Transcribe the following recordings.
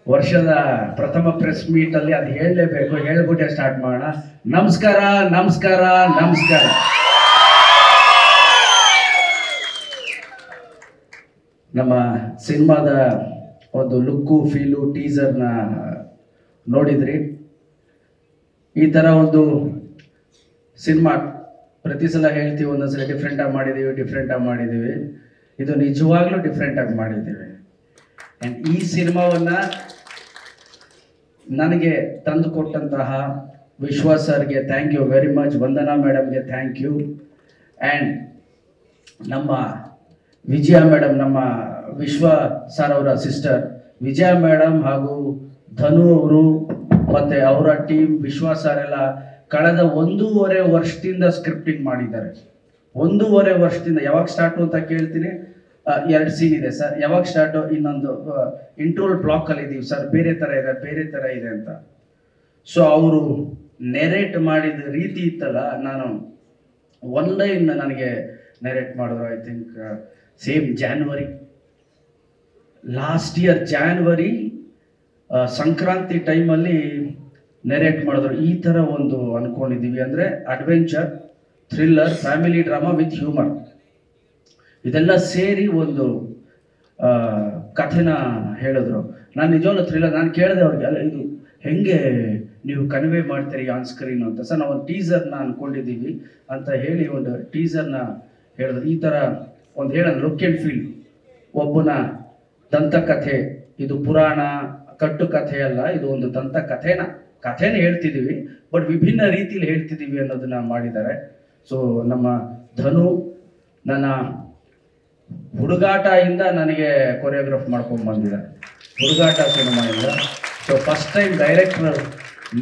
ವರ್ಷದ ಪ್ರಥಮ press meet ಅಲ್ಲಿ ಅದು ಹೇಳಲೇಬೇಕು, ಹೇಳ್ಬಿಟ್ಟೆ ಸ್ಟಾರ್ಟ್ ಮಾಡೋಣ. ನಮಸ್ಕಾರ ನಮಸ್ಕಾರ ನಮಸ್ಕಾರ. ನಮ್ಮ ಸಿನಿಮಾದ ಒಂದು ಲುಕ್ಕು ಫೀಲು ಟೀಸರ್ನ ನೋಡಿದ್ರಿ. ಈ ಥರ ಒಂದು ಸಿನಿಮಾ ಪ್ರತಿ ಸಲ ಹೇಳ್ತೀವಿ, ಒಂದೊಂದ್ಸಲ ಡಿಫ್ರೆಂಟಾಗಿ ಮಾಡಿದ್ದೀವಿ. ಇದು ನಿಜವಾಗ್ಲೂ ಡಿಫ್ರೆಂಟಾಗಿ ಮಾಡಿದ್ದೀವಿ. ಆ್ಯಂಡ್ ಈ ಸಿನಿಮಾವನ್ನು ನನಗೆ ತಂದು ಕೊಟ್ಟಂತಹ ವಿಶ್ವಾಸ್ ಸರ್ಗೆ thank you very much, Vandana ಮೇಡಮ್ಗೆ ಥ್ಯಾಂಕ್ ಯು, ಆ್ಯಂಡ್ ನಮ್ಮ ವಿಜಯ ಮೇಡಮ್, ನಮ್ಮ ವಿಶ್ವ ಸರ್ ಅವರ ಸಿಸ್ಟರ್ ವಿಜಯ ಮೇಡಮ್ ಹಾಗೂ ಧನು ಅವರು ಮತ್ತು ಅವರ ಟೀಮ್ ವಿಶ್ವಾಸ್ ಸರ್ ಎಲ್ಲ ಕಳೆದ 1.5 ವರ್ಷದಿಂದ ಸ್ಕ್ರಿಪ್ಟಿಂಗ್ ಮಾಡಿದ್ದಾರೆ. 1.5 ವರ್ಷದಿಂದ. ಯಾವಾಗ ಸ್ಟಾರ್ಟು ಅಂತ ಕೇಳ್ತೀನಿ, 2 ಸೀನ್ ಇದೆ ಸರ್. ಯಾವಾಗ ಸ್ಟಾರ್ಟು? ಇನ್ನೊಂದು ಇಂಟ್ರೋಲ್ ಬ್ಲಾಕಲ್ಲಿ ಇದ್ದೀವಿ ಸರ್, ಬೇರೆ ಥರ ಇದೆ ಅಂತ. ಸೊ ಅವರು ನೆರೇಟ್ ಮಾಡಿದ ರೀತಿ ಇತ್ತಲ್ಲ, ನಾನು ಲೈನ್ ನನಗೆ ನೆರೇಟ್ ಮಾಡಿದ್ರು. I think same January last year, January Sankranti ಟೈಮಲ್ಲಿ ನೆರೇಟ್ ಮಾಡಿದ್ರು. ಈ ಥರ ಒಂದು ಅಂದ್ಕೊಂಡಿದ್ದೀವಿ, ಅಂದರೆ adventure, thriller, family drama with humour, ಇದೆಲ್ಲ ಸೇರಿ ಒಂದು ಕಥೆನ ಹೇಳಿದ್ರು. ನಾನು ನಿಜವಾಗ್ಲೂ ಥ್ರಿಲ್ಲರ್, ನಾನು ಕೇಳಿದೆ ಅವ್ರಿಗೆ, ಅಲ್ಲ ಇದು ಹೆಂಗೆ ನೀವು ಕನ್ವೆ ಮಾಡ್ತೀರಿ ಆನ್ ಸ್ಕ್ರೀನ್ ಅಂತ. ಸರ್ ನಾವು ಒಂದು ಟೀಸರ್ನ ಅಂದ್ಕೊಂಡಿದ್ದೀವಿ ಅಂತ ಹೇಳಿ ಒಂದು ಟೀಸರ್ನ ಹೇಳಿದ್ರು. ಈ ಥರ ಒಂದು ಹೇಳೋದು ಲುಕ್ ಆ್ಯಂಡ್ ಫೀಲ್, ಒಬ್ಬನ ದಂತಕಥೆ, ಇದು ಪುರಾಣ ಕಟ್ಟು ಕಥೆ ಅಲ್ಲ, ಇದು ಒಂದು ಕಥೆನ ಹೇಳ್ತಿದ್ದೀವಿ, ಬಟ್ ವಿಭಿನ್ನ ರೀತಿಯಲ್ಲಿ ಹೇಳ್ತಿದ್ದೀವಿ ಅನ್ನೋದನ್ನ ಮಾಡಿದ್ದಾರೆ. ಸೊ ನಮ್ಮ ಧನು ನನ್ನ ಹುಡುಗಾಟ ಇಂದ ನನಗೆ ಕೊರಿಯೋಗ್ರಾಫ್ ಮಾಡ್ಕೊಂಡು ಬಂದಿದ್ದಾರೆ, ಹುಡುಗಾಟ ಸಿನಿಮಾಯಿಂದ. ಸೊ ಫಸ್ಟ್ ಟೈಮ್ ಡೈರೆಕ್ಟರ್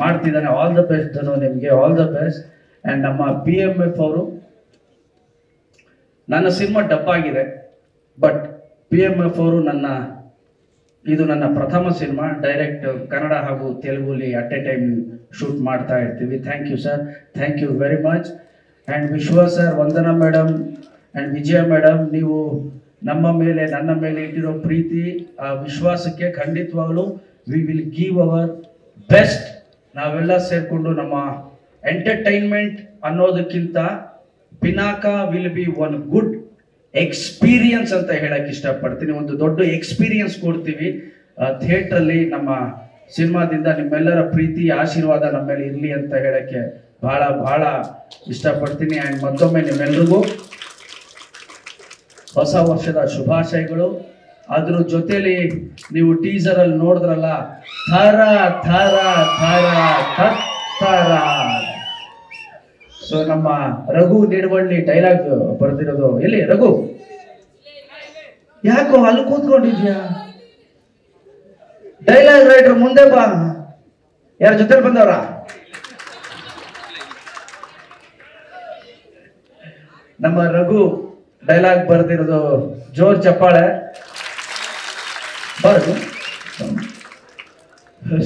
ಮಾಡ್ತಿದ್ದಾನೆ. ಆಲ್ ದ ಬೆಸ್ಟ್ ಧನು, ನಿಮಗೆ ಆಲ್ ದ ಬೆಸ್ಟ್. ಆ್ಯಂಡ್ ನಮ್ಮ PMF ಅವರು, ನನ್ನ ಸಿನಿಮಾ ಡಬ್ಬಾಗಿದೆ, ಬಟ್ PMF ಅವರು ಇದು ನನ್ನ ಪ್ರಥಮ ಸಿನಿಮಾ. ಡೈರೆಕ್ಟ್ ಕನ್ನಡ ಹಾಗೂ ತೆಲುಗುಲಿ ಅಟ್ ಎ ಟೈಮ್ ಶೂಟ್ ಮಾಡ್ತಾ ಇರ್ತೀವಿ. Thank you sir, thank you very much. And Vishwa sir, Vandana madam and Vijaya madam, ನೀವು ನನ್ನ ಮೇಲೆ ಇಟ್ಟಿರೋ ಪ್ರೀತಿ, ಆ ವಿಶ್ವಾಸಕ್ಕೆ ಖಂಡಿತವಾಗಲೂ we will give our best. ನಾವೆಲ್ಲ ಸೇರಿಕೊಂಡು ನಮ್ಮ ಎಂಟರ್ಟೈನ್ಮೆಂಟ್ ಅನ್ನೋದಕ್ಕಿಂತ Pinaka will be one good experience ಅಂತ ಹೇಳಕ್ಕೆ ಇಷ್ಟಪಡ್ತೀನಿ. ಒಂದು ದೊಡ್ಡ ಎಕ್ಸ್ಪೀರಿಯನ್ಸ್ ಕೊಡ್ತೀವಿ ಥಿಯೇಟ್ರಲ್ಲಿ. ನಮ್ಮ ಸಿನಿಮಾದಿಂದ ನಿಮ್ಮೆಲ್ಲರ ಪ್ರೀತಿ ಆಶೀರ್ವಾದ ನಮ್ಮ ಮೇಲೆ ಇರಲಿ ಅಂತ ಹೇಳಕ್ಕೆ ಬಹಳ ಬಹಳ ಇಷ್ಟಪಡ್ತೀನಿ. ಆ್ಯಂಡ್ ಮತ್ತೊಮ್ಮೆ ನಿಮ್ಮೆಲ್ರಿಗೂ ಹೊಸ ವರ್ಷದ ಶುಭಾಶಯಗಳು. ಅದ್ರ ಜೊತೆಲಿ ನೀವು ಟೀಸರಲ್ಲಿ ನೋಡಿದ್ರಲ್ಲ, ಥರ ಥರ ಥರ ಥರ. ಸೊ ನಮ್ಮ ರಘು ನಿಡವಳ್ಳಿ ಡೈಲಾಗ್ ಬರ್ದಿರೋದು. ಎಲ್ಲಿ ರಘು? ಯಾಕೋ ಅಲ್ಲಿ ಕೂತ್ಕೊಂಡಿದ್ಯಾ? ಡೈಲಾಗ್ ರೈಟರ್ ಮುಂದೆ ಬಾ. ಯಾರ ಜೊತೆ ಬಂದವ್ರ? ನಮ್ಮ ರಘು ಡೈಲಾಗ್ ಬರ್ದಿರೋದು. ಜೋರ್ ಚಪ್ಪಾಳೆ ಬರದು.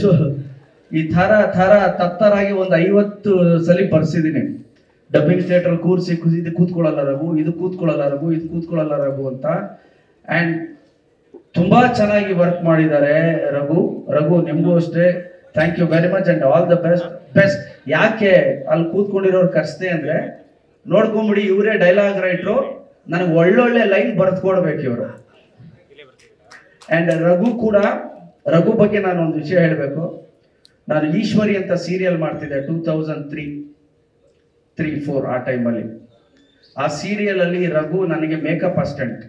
ಸೊ ಈ ಥರ ಥರ ತತ್ತರಾಗಿ ಒಂದು 50 ಸಲ ಬರ್ಸಿದ್ದೀನಿ. ಡಬ್ಬಿಂಗ್ ಥಿಯೇಟರ್ ಕೂರಿಸಿ ಇದು ಕೂತ್ಕೊಳ್ಳಲ್ಲ ರಘು, ಇದು ಕೂತ್ಕೊಳ್ಳಲ್ಲ ರಘು, ಇದು ಕೂತ್ಕೊಳ್ಳಲ್ಲ ರಘು ಅಂತ. ಆ್ಯಂಡ್ ತುಂಬಾ ಚೆನ್ನಾಗಿ ವರ್ಕ್ ಮಾಡಿದ್ದಾರೆ ರಘು ನಿಮಗೂ ಅಷ್ಟೇ. Thank you very much and all the best. ಯಾಕೆ ಅಲ್ಲಿ ಕೂತ್ಕೊಂಡಿರೋರು ಕಷ್ಟೇ ಅಂದರೆ, ನೋಡ್ಕೊಂಬಿಡಿ, ಇವರೇ ಡೈಲಾಗ್ ರೈಟ್ರು, ನನಗೆ ಒಳ್ಳೊಳ್ಳೆ ಲೈನ್ ಬರೆದುಕೊಡ್ಬೇಕು ಇವರು. ಆ್ಯಂಡ್ ರಘು ಬಗ್ಗೆ ನಾನು ಒಂದು ವಿಷಯ ಹೇಳಬೇಕು. ನಾನು ಈಶ್ವರಿ ಅಂತ ಸೀರಿಯಲ್ ಮಾಡ್ತಿದ್ದೆ 2003-4 ಆ ಟೈಮಲ್ಲಿ. ಆ ಸೀರಿಯಲಲ್ಲಿ ರಘು ನನಗೆ ಮೇಕಪ್ ಅಸಿಸ್ಟೆಂಟ್.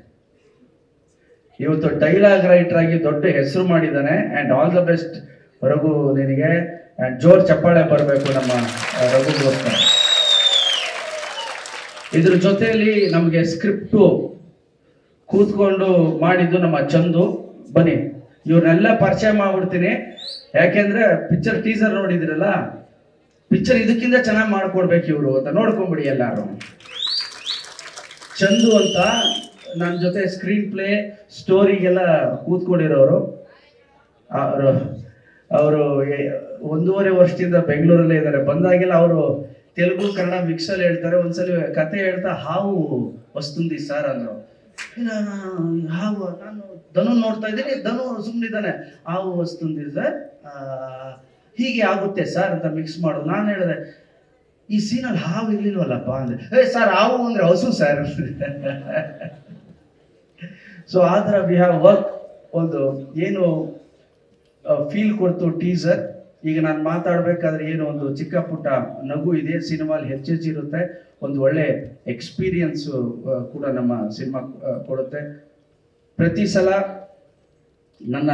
ಇವತ್ತು ಡೈಲಾಗ್ ರೈಟರ್ ಆಗಿ ದೊಡ್ಡ ಹೆಸರು ಮಾಡಿದ್ದಾನೆ. And all the best Raghu ನಿನಗೆ. ಆ್ಯಂಡ್ ಜೋರ್ ಚಪ್ಪಾಳೆ ಬರಬೇಕು ನಮ್ಮ ರಘುಗೋಸ್ಕರ. ಇದ್ರ ಜೊತೆಯಲ್ಲಿ ನಮಗೆ ಸ್ಕ್ರಿಪ್ಟು ಕೂತ್ಕೊಂಡು ಮಾಡಿದ್ದು ನಮ್ಮ ಚಂದು. ಬನ್ನಿ, ಇವ್ರನ್ನೆಲ್ಲ ಪರಿಚಯ ಮಾಡ್ಬಿಡ್ತೀನಿ. ಯಾಕೆಂದ್ರೆ ಪಿಕ್ಚರ್ ಟೀಸರ್ ನೋಡಿದಿರಲ್ಲ, ಪಿಕ್ಚರ್ ಇದಕ್ಕಿಂತ ಚೆನ್ನಾಗಿ ಮಾಡ್ಕೊಡ್ಬೇಕು ಇವರು ಅಂತ ನೋಡ್ಕೊಂಬಿಡಿ ಎಲ್ಲಾರು. ಚಂದು ಅಂತ ನನ್ನ ಜೊತೆ ಸ್ಕ್ರೀನ್ ಪ್ಲೇ ಸ್ಟೋರಿಗೆಲ್ಲ ಕೂತ್ಕೊಂಡಿರೋರು. ಅವರು 1.5 ವರ್ಷದಿಂದ ಬೆಂಗಳೂರಲ್ಲೇ ಇದ್ದಾರೆ. ಬಂದಾಗೆಲ್ಲ ಅವರು ತೆಲುಗು ಕನ್ನಡ ಮಿಕ್ಸಲ್ಲಿ ಹೇಳ್ತಾರೆ. ಒಂದ್ಸಲಿ ಕತೆ ಹೇಳ್ತಾ ಹಾವು ವಸ್ತುಂದಿ ಸರ್ ಅಂದರು. ಇಲ್ಲ ಹಾವು, ನಾನು ಧನು ನೋಡ್ತಾ ಇದ್ದೀನಿ, ಧನು ಸುಮ್ಮನಿದ್ದಾನೆ, ಹಾವು ವಸ್ತುಂದಿ ಸರ್, ಹೀಗೆ ಆಗುತ್ತೆ ಸರ್ ಅಂತ ಮಿಕ್ಸ್ ಮಾಡೋದು. ನಾನು ಹೇಳಿದೆ ಈ ಸೀನಲ್ಲಿ ಹಾವು ಇರ್ಲಿಲ್ವಲ್ಲಪ್ಪ ಅಂದ್ರೆ, ಸರ್ ಹಾವು ಅಂದ್ರೆ ಹಸು ಸರ್. ಸೊ ಆ ಥರ ವಿ ಹ್ಯಾವ್ ವರ್ಕ್. ಒಂದು ಏನು ಫೀಲ್ ಕೊಡ್ತು ಟೀಸರ್. ಈಗ ನಾನು ಮಾತಾಡ್ಬೇಕಾದ್ರೆ ಏನು ಒಂದು ಚಿಕ್ಕ ಪುಟ್ಟ ನಗು ಇದೆ, ಸಿನಿಮಾಲಿ ಹೆಚ್ಚಿರುತ್ತೆ. ಒಂದು ಒಳ್ಳೆ ಎಕ್ಸ್ಪೀರಿಯನ್ಸ್ ಕೂಡ ನಮ್ಮ ಸಿನಿಮಾ ಕೊಡುತ್ತೆ. ಪ್ರತಿ ಸಲ ನನ್ನ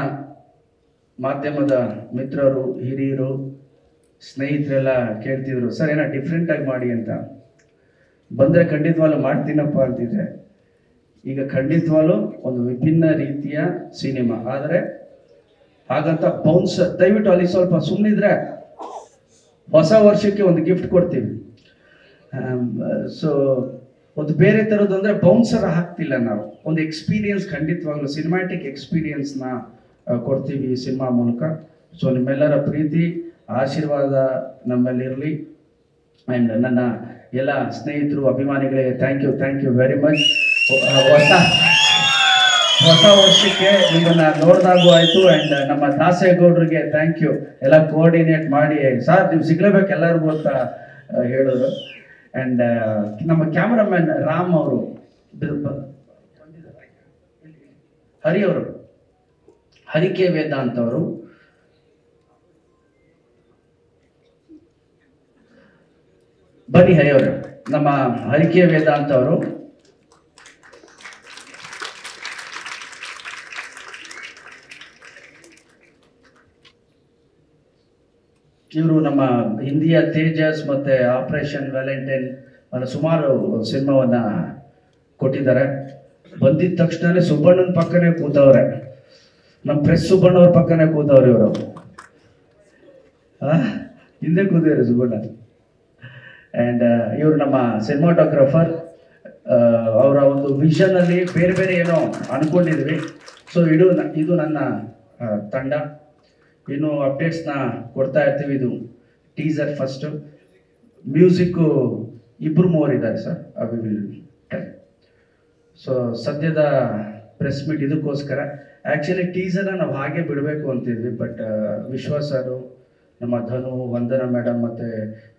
ಮಾಧ್ಯಮದ ಮಿತ್ರರು, ಹಿರಿಯರು, ಸ್ನೇಹಿತರೆಲ್ಲ ಕೇಳ್ತಿದ್ರು, ಸರ್ ಏನೋ ಡಿಫ್ರೆಂಟಾಗಿ ಮಾಡಿ ಅಂತ. ಬಂದರೆ ಖಂಡಿತವಾಗ್ಲೂ ಮಾಡ್ತೀನಪ್ಪ ಅಂತಿದ್ರೆ. ಈಗ ಖಂಡಿತವಾಗ್ಲೂ ಒಂದು ವಿಭಿನ್ನ ರೀತಿಯ ಸಿನಿಮಾ. ಆದರೆ ಹಾಗಂತ ಬೌನ್ಸ್, ದಯವಿಟ್ಟು ಅಲ್ಲಿ ಸ್ವಲ್ಪ ಸುಮ್ಮನಿದ್ರೆ ಹೊಸ ವರ್ಷಕ್ಕೆ ಒಂದು ಗಿಫ್ಟ್ ಕೊಡ್ತೀವಿ. ಸೊ ಒಂದು ಬೇರೆ ಥರದ್ದು ಅಂದರೆ ಬೌನ್ಸರ್ ಹಾಕ್ತಿಲ್ಲ ನಾವು, ಒಂದು ಎಕ್ಸ್ಪೀರಿಯನ್ಸ್, ಖಂಡಿತವಾಗ್ಲೂ ಸಿನಿಮ್ಯಾಟಿಕ್ ಎಕ್ಸ್ಪೀರಿಯನ್ಸ್ನ ಕೊಡ್ತೀವಿ ಈ ಸಿನಿಮಾ ಮೂಲಕ. ಸೊ ನಿಮ್ಮೆಲ್ಲರ ಪ್ರೀತಿ ಆಶೀರ್ವಾದ ನಮ್ಮಲ್ಲಿರಲಿ. ಆ್ಯಂಡ್ ನನ್ನ ಎಲ್ಲ ಸ್ನೇಹಿತರು, ಅಭಿಮಾನಿಗಳಿಗೆ ಥ್ಯಾಂಕ್ ಯು ವೆರಿ ಮಚ್. ಹೊಸ ವರ್ಷಕ್ಕೆ ನಿಮ್ಮನ್ನು ನೋಡಿದಾಗೂ ಆಯಿತು. ಆ್ಯಂಡ್ ನಮ್ಮ ದಾಸೇಗೌಡರಿಗೆ ಥ್ಯಾಂಕ್ ಯು, ಎಲ್ಲ ಕೋಆರ್ಡಿನೇಟ್ ಮಾಡಿ ಸರ್ ನೀವು ಸಿಗ್ಲೇಬೇಕು ಎಲ್ಲರಿಗೂ ಅಂತ ಹೇಳಿದ್ರು. ಆ್ಯಂಡ್ ನಮ್ಮ ಕ್ಯಾಮ್ರಾಮ್ಯಾನ್ ರಾಮ್ ಅವರು, ಹರಿ ಅವರು, ಹರಿಕೆ ವೇದಾಂತ್ ಅವರು, ಬನ್ನಿ ಹರಿ ಅವರು, ನಮ್ಮ ಹರಿಕೆ ವೇದಾಂತ್ ಅವರು, ಇವರು ನಮ್ಮ ಹಿಂದಿಯ ತೇಜಸ್ ಮತ್ತು ಆಪರೇಷನ್ ವ್ಯಾಲೆಂಟೈನ್ ಅನ್ನೋ ಸುಮಾರು ಸಿನಿಮಾವನ್ನ ಕೊಟ್ಟಿದ್ದಾರೆ. ಬಂದಿದ್ದ ತಕ್ಷಣನೇ ಸುಬ್ಬಣ್ಣನ ಪಕ್ಕನೇ ಕೂತವ್ರೆ, ನಮ್ಮ ಪ್ರೆಸ್ ಸುಬ್ಬಣ್ಣವ್ರ ಪಕ್ಕನೇ ಕೂತವ್ರೆ ಇವರು. ಹಿಂದೆ ಕೂತಿದ್ದಾರೆ ಸುಬ್ಬಣ್ಣ. ಆ್ಯಂಡ್ ಇವರು ನಮ್ಮ ಸಿನಿಮಾಟೋಗ್ರಫರ್. ಅವರ ಒಂದು ವಿಷನಲ್ಲಿ ಬೇರೆ ಬೇರೆ ಏನೋ ಅಂದ್ಕೊಂಡಿದ್ವಿ. ಸೊ ಇದು ನನ್ನ ತಂಡ. ಇನ್ನು ಅಪ್ಡೇಟ್ಸ್ನ ಕೊಡ್ತಾ ಇರ್ತೀವಿ. ಇದು ಟೀಸರ್ ಫಸ್ಟು. ಮ್ಯೂಸಿಕ್ಕು 2-3 ಇದ್ದಾರೆ sir, we will tell. So ಸದ್ಯದ ಪ್ರೆಸ್ ಮೀಟ್ ಇದಕ್ಕೋಸ್ಕರ. ಆ್ಯಕ್ಚುಲಿ ಟೀಸರ್ನ ನಾವು ಹಾಗೆ ಬಿಡಬೇಕು ಅಂತಿದ್ವಿ, ಬಟ್ ವಿಶ್ವಾಸರು, ನಮ್ಮ ಧನು, ವಂದನಾ ಮೇಡಮ್ ಮತ್ತು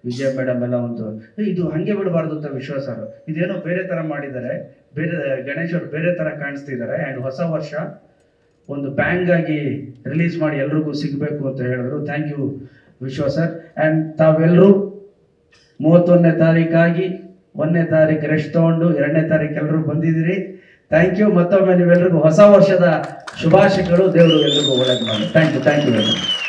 ವಿಜಯ ಮೇಡಮ್ ಎಲ್ಲ ಒಂದು ಇದು ಹಾಗೆ ಬಿಡಬಾರ್ದು ಅಂತ ವಿಶ್ವಾಸರು ಇದೇನೋ ಬೇರೆ ಥರ ಮಾಡಿದ್ದಾರೆ, ಬೇರೆ ಗಣೇಶ್ ಅವರು ಬೇರೆ ಥರ ಕಾಣಿಸ್ತಿದ್ದಾರೆ. ಆ್ಯಂಡ್ ಹೊಸ ವರ್ಷ ಒಂದು ಬ್ಯಾಂಗ್ ಆಗಿ ರಿಲೀಸ್ ಮಾಡಿ ಎಲ್ರಿಗೂ ಸಿಗಬೇಕು ಅಂತ ಹೇಳಿದ್ರು. ಥ್ಯಾಂಕ್ ಯು ವಿಶ್ವಾಸ ಸರ್. ಆ್ಯಂಡ್ ತಾವೆಲ್ಲರೂ 31ನೇ ತಾರೀಕಾಗಿ 1ನೇ ತಾರೀಕು ರೆಸ್ಟ್ ತೊಗೊಂಡು 2ನೇ ತಾರೀಕು ಎಲ್ಲರೂ ಬಂದಿದ್ದೀರಿ. Thank you. ಮತ್ತೊಮ್ಮೆ ನೀವೆಲ್ಲರಿಗೂ ಹೊಸ ವರ್ಷದ ಶುಭಾಶಯಗಳು. ದೇವರು ಎಲ್ರಿಗೂ ಒಳ್ಳೇದು ಮಾಡಿ. Thank you very much.